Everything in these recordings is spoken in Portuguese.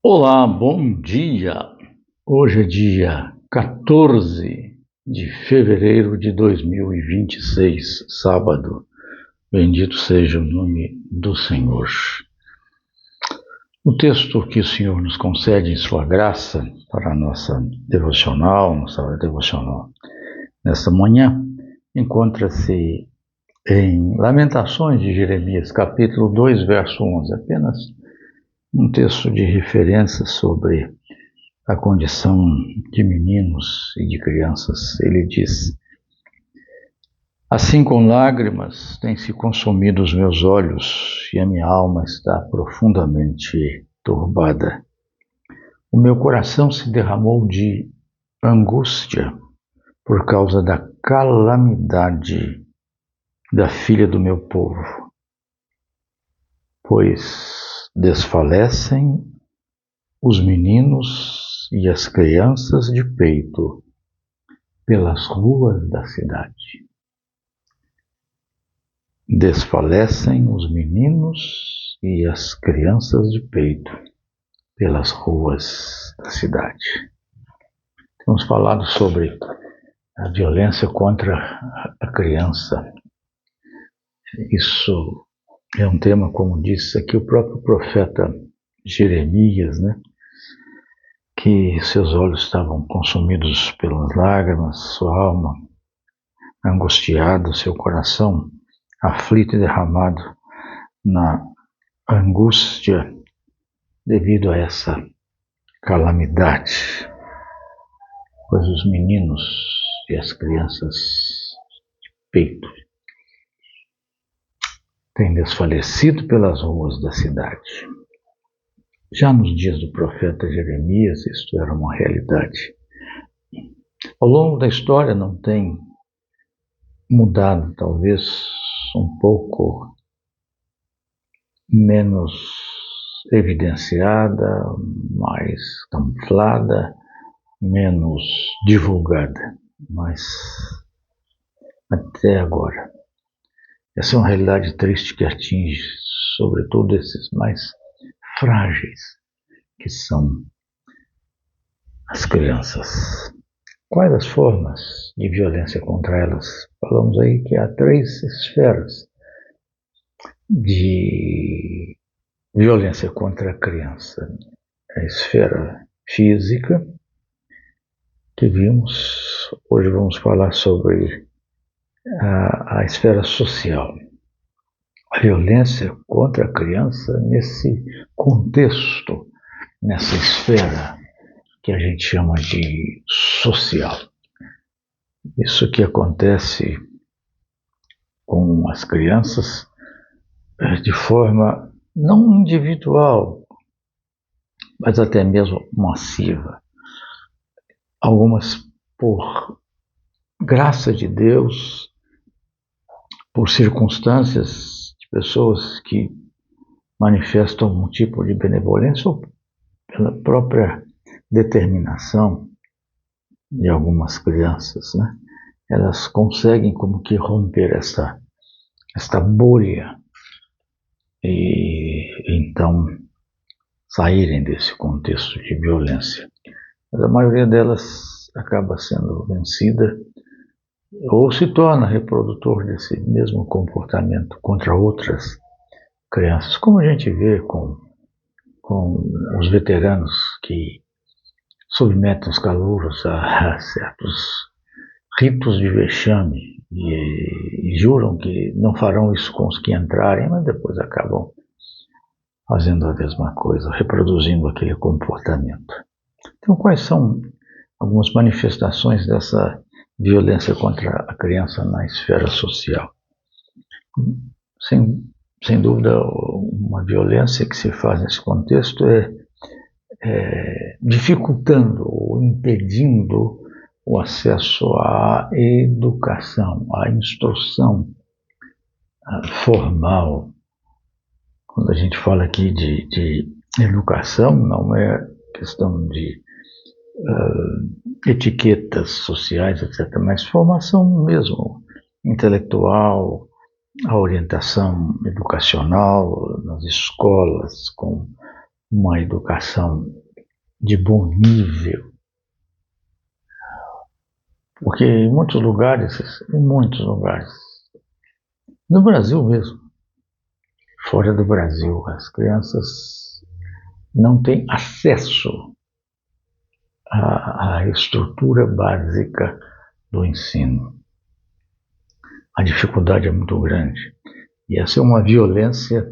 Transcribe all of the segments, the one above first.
Olá, bom dia! Hoje é dia 14 de fevereiro de 2026, sábado. Bendito seja o nome do Senhor. O texto que o Senhor nos concede em sua graça para a nossa devocional nesta manhã, encontra-se em Lamentações de Jeremias, capítulo 2, verso 11, apenas um texto de referência sobre a condição de meninos e de crianças. Ele diz: assim com lágrimas têm se consumido os meus olhos e a minha alma está profundamente turbada. O meu coração se derramou de angústia por causa da calamidade da filha do meu povo, pois desfalecem os meninos e as crianças de peito pelas ruas da cidade. Desfalecem os meninos e as crianças de peito pelas ruas da cidade. Temos falado sobre a violência contra a criança. Isso é um tema, como disse aqui o próprio profeta Jeremias, que seus olhos estavam consumidos pelas lágrimas, sua alma angustiada, seu coração aflito e derramado na angústia devido a essa calamidade, pois os meninos e as crianças de peito têm desfalecido pelas ruas da cidade. Já nos dias do profeta Jeremias, isto era uma realidade. Ao longo da história não tem mudado, talvez um pouco menos evidenciada, mais camuflada, menos divulgada, mas até agora essa é uma realidade triste que atinge sobretudo esses mais frágeis, que são as crianças. Quais as formas de violência contra elas? Falamos aí que há 3 esferas de violência contra a criança. A esfera física, que vimos, hoje vamos falar sobre a esfera social. A violência contra a criança nesse contexto, nessa esfera que a gente chama de social. Isso que acontece com as crianças de forma não individual, mas até mesmo massiva. Algumas por graça de Deus, por circunstâncias de pessoas que manifestam um tipo de benevolência ou pela própria determinação de algumas crianças, elas conseguem como que romper esta bolha e então saírem desse contexto de violência. Mas a maioria delas acaba sendo vencida ou se torna reprodutor desse mesmo comportamento contra outras crianças, como a gente vê com os veteranos que submetem os calouros a certos ritos de vexame e juram que não farão isso com os que entrarem, mas depois acabam fazendo a mesma coisa, reproduzindo aquele comportamento. Então, quais são algumas manifestações dessa violência contra a criança na esfera social? Sem dúvida, uma violência que se faz nesse contexto é dificultando ou impedindo o acesso à educação, à instrução formal. Quando a gente fala aqui de educação, não é questão de etiquetas sociais, etc., mas formação mesmo, intelectual, a orientação educacional nas escolas, com uma educação de bom nível. Porque em muitos lugares, no Brasil mesmo, fora do Brasil, as crianças não têm acesso à estrutura básica do ensino. A dificuldade é muito grande. E essa é uma violência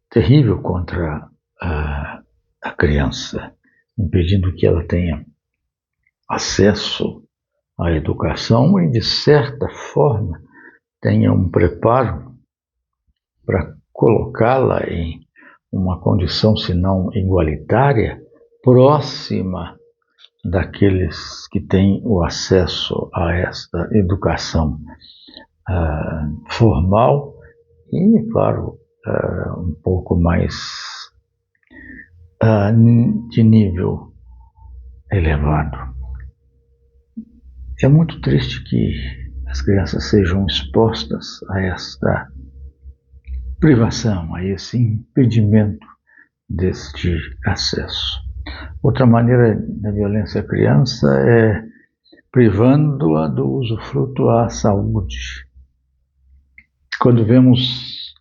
terrível contra a criança, impedindo que ela tenha acesso à educação e, de certa forma, tenha um preparo para colocá-la em uma condição, se não igualitária, próxima daqueles que têm o acesso a esta educação formal e, claro, um pouco mais de nível elevado. É muito triste que as crianças sejam expostas a esta privação, a esse impedimento deste acesso. Outra maneira da violência à criança é privando-a do usufruto à saúde. Quando vemos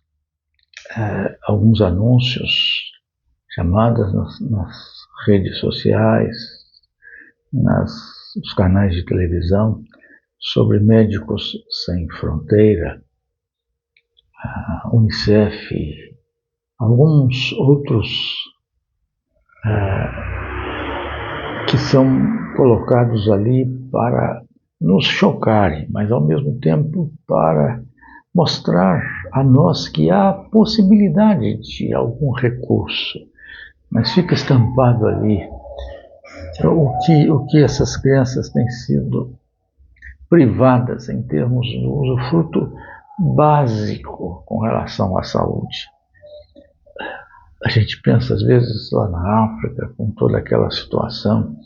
alguns anúncios, chamadas nas redes sociais, nos canais de televisão, sobre Médicos Sem Fronteira, a Unicef, alguns outros que são colocados ali para nos chocarem, mas ao mesmo tempo para mostrar a nós que há possibilidade de algum recurso, mas fica estampado ali o que essas crianças têm sido privadas em termos do usufruto básico com relação à saúde. A gente pensa às vezes lá na África, com toda aquela situação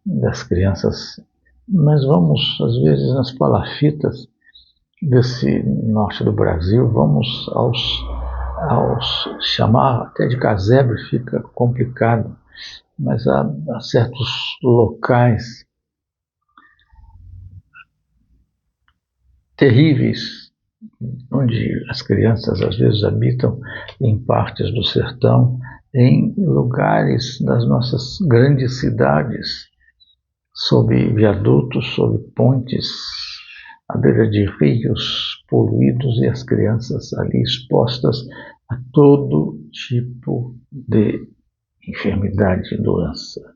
das crianças, mas vamos às vezes nas palafitas desse norte do Brasil, vamos aos chamar até de casebre, fica complicado, mas há certos locais terríveis onde as crianças às vezes habitam em partes do sertão, em lugares das nossas grandes cidades, sob viadutos, sob pontes, à beira de rios poluídos, e as crianças ali expostas a todo tipo de enfermidade e doença,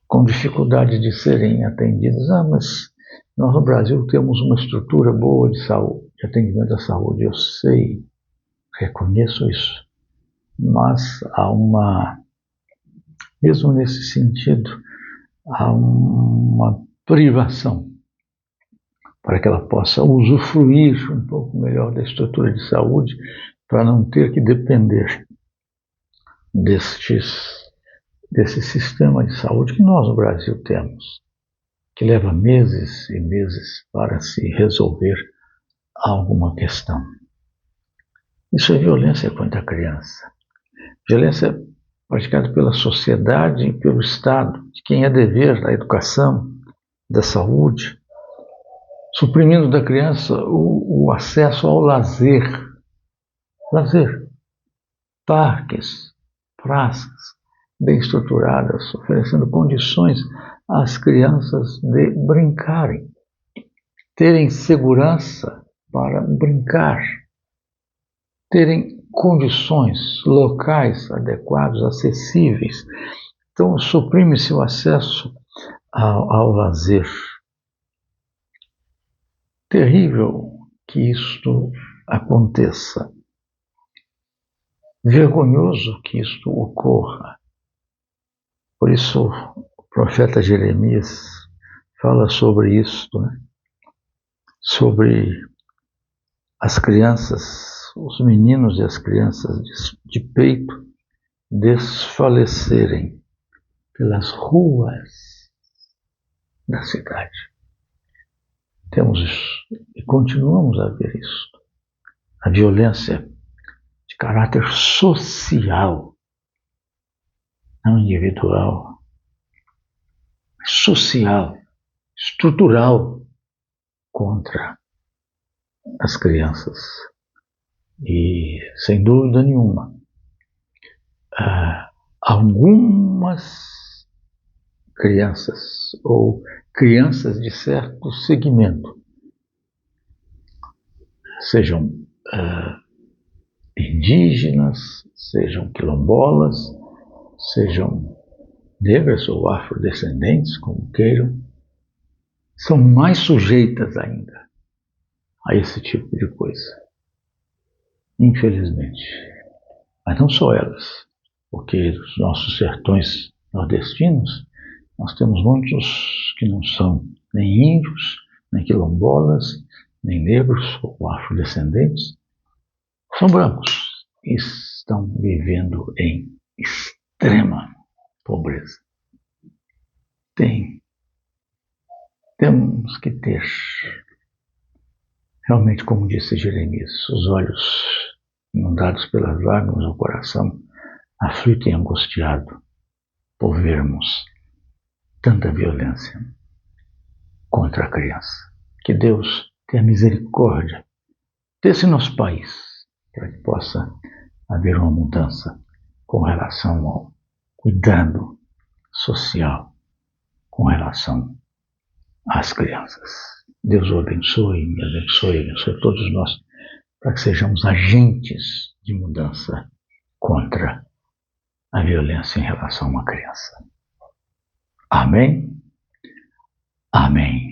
com dificuldade de serem atendidas. Mas nós no Brasil temos uma estrutura boa de saúde, de atendimento à saúde, eu sei, reconheço isso, mas mesmo nesse sentido, há uma privação para que ela possa usufruir um pouco melhor da estrutura de saúde, para não ter que depender desse sistema de saúde que nós no Brasil temos, que leva meses e meses para se resolver alguma questão. Isso é violência contra a criança. Violência praticada pela sociedade e pelo Estado, de quem é dever da educação, da saúde, suprimindo da criança o acesso ao lazer, parques, praças bem estruturadas, oferecendo condições às crianças de brincarem, terem segurança para brincar, terem condições locais adequadas, acessíveis. Então, suprime-se o acesso ao lazer. Terrível que isto aconteça. Vergonhoso que isto ocorra. Por isso, o profeta Jeremias fala sobre isto, né? Sobre as crianças, os meninos e as crianças de peito desfalecerem pelas ruas da cidade. temos e continuamos a ver isso. A violência de caráter social, não individual, social, estrutural contra as crianças. E, sem dúvida nenhuma, algumas crianças ou crianças de certo segmento, sejam indígenas, sejam quilombolas, sejam negras ou afrodescendentes, como queiram, são mais sujeitas ainda a esse tipo de coisa. Infelizmente. Mas não só elas, porque nos nossos sertões nordestinos nós temos muitos que não são nem índios, nem quilombolas, nem negros ou afrodescendentes, são brancos e estão vivendo em extrema pobreza. Temos que ter, realmente, como disse Jeremias, os olhos inundados pelas lágrimas, o coração aflito e angustiado por vermos tanta violência contra a criança. Que Deus tenha misericórdia desse nosso país, para que possa haver uma mudança com relação ao cuidado social, com relação às crianças. Deus o abençoe, me abençoe todos nós, para que sejamos agentes de mudança contra a violência em relação a uma criança. Amém? Amém.